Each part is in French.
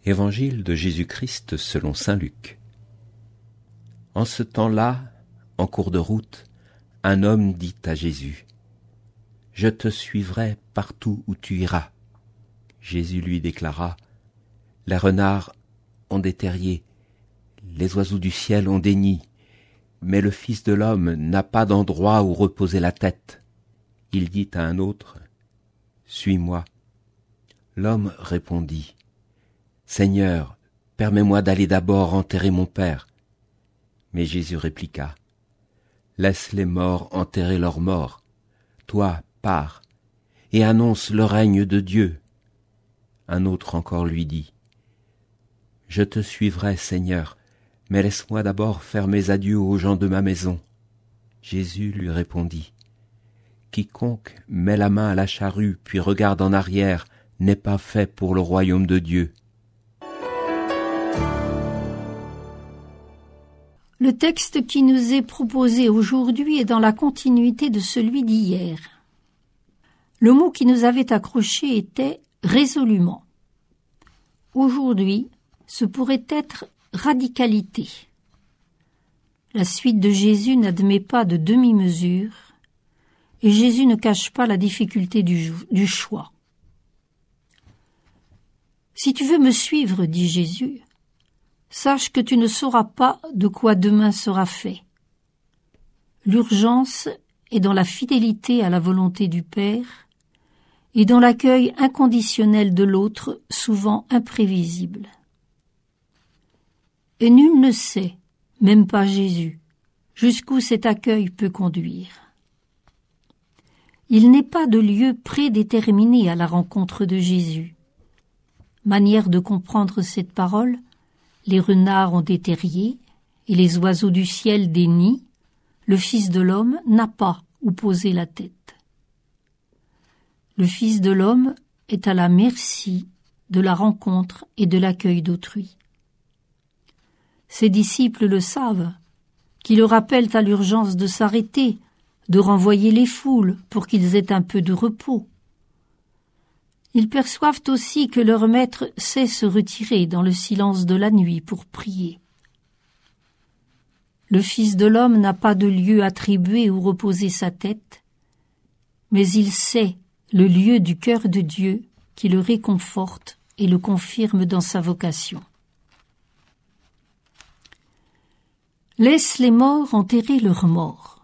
Évangile de Jésus-Christ selon saint Luc. En ce temps-là, en cours de route, un homme dit à Jésus : « Je te suivrai partout où tu iras. » Jésus lui déclara : « Les renards ont des terriers, les oiseaux du ciel ont des nids, mais le Fils de l'homme n'a pas d'endroit où reposer la tête. » Il dit à un autre : « Suis-moi. » L'homme répondit : « Seigneur, permets-moi d'aller d'abord enterrer mon père. » Mais Jésus répliqua : « Laisse les morts enterrer leurs morts. Toi, pars, et annonce le règne de Dieu. » Un autre encore lui dit : « Je te suivrai, Seigneur, mais laisse-moi d'abord faire mes adieux aux gens de ma maison. » Jésus lui répondit : « Quiconque met la main à la charrue puis regarde en arrière n'est pas fait pour le royaume de Dieu. » Le texte qui nous est proposé aujourd'hui est dans la continuité de celui d'hier. Le mot qui nous avait accroché était « résolument ». Aujourd'hui, ce pourrait être « radicalité ». La suite de Jésus n'admet pas de demi-mesure et Jésus ne cache pas la difficulté du choix. « Si tu veux me suivre, dit Jésus, sache que tu ne sauras pas de quoi demain sera fait. » L'urgence est dans la fidélité à la volonté du Père et dans l'accueil inconditionnel de l'autre, souvent imprévisible. Et nul ne sait, même pas Jésus, jusqu'où cet accueil peut conduire. Il n'est pas de lieu prédéterminé à la rencontre de Jésus. Manière de comprendre cette parole : les renards ont des terriers et les oiseaux du ciel des nids. Le Fils de l'homme n'a pas où poser la tête. Le Fils de l'homme est à la merci de la rencontre et de l'accueil d'autrui. Ses disciples le savent, qui le rappellent à l'urgence de s'arrêter, de renvoyer les foules pour qu'ils aient un peu de repos. Ils perçoivent aussi que leur maître sait se retirer dans le silence de la nuit pour prier. Le Fils de l'homme n'a pas de lieu attribué où reposer sa tête, mais il sait le lieu du cœur de Dieu qui le réconforte et le confirme dans sa vocation. Laisse les morts enterrer leurs morts.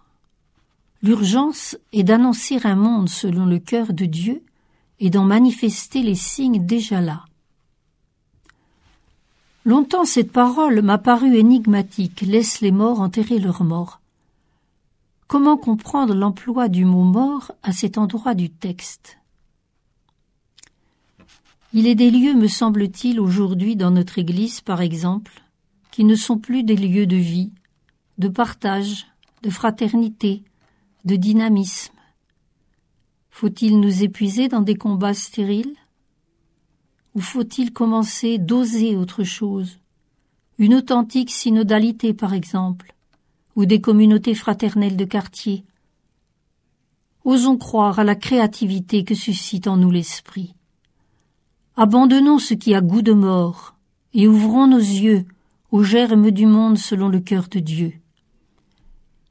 L'urgence est d'annoncer un monde selon le cœur de Dieu et d'en manifester les signes déjà là. Longtemps cette parole m'a paru énigmatique, « laisse les morts enterrer leurs morts ». Comment comprendre l'emploi du mot « mort » à cet endroit du texte ? Il est des lieux, me semble-t-il, aujourd'hui dans notre Église, par exemple, qui ne sont plus des lieux de vie, de partage, de fraternité, de dynamisme. Faut-il nous épuiser dans des combats stériles ? Ou faut-il commencer d'oser autre chose ? Une authentique synodalité, par exemple, ou des communautés fraternelles de quartier. Osons croire à la créativité que suscite en nous l'esprit. Abandonnons ce qui a goût de mort et ouvrons nos yeux aux germes du monde selon le cœur de Dieu.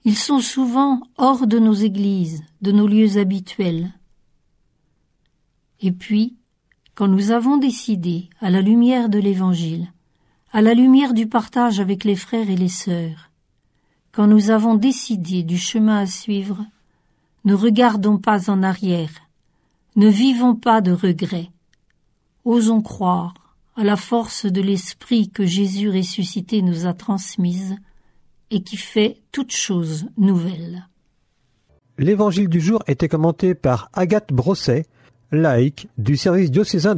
Ils sont souvent hors de nos églises, de nos lieux habituels. Et puis, quand nous avons décidé, à la lumière de l'Évangile, à la lumière du partage avec les frères et les sœurs, quand nous avons décidé du chemin à suivre, ne regardons pas en arrière, ne vivons pas de regrets. Osons croire à la force de l'Esprit que Jésus ressuscité nous a transmise et qui fait toutes choses nouvelles. L'évangile du jour était commenté par Agathe Brosset, laïque du service diocésain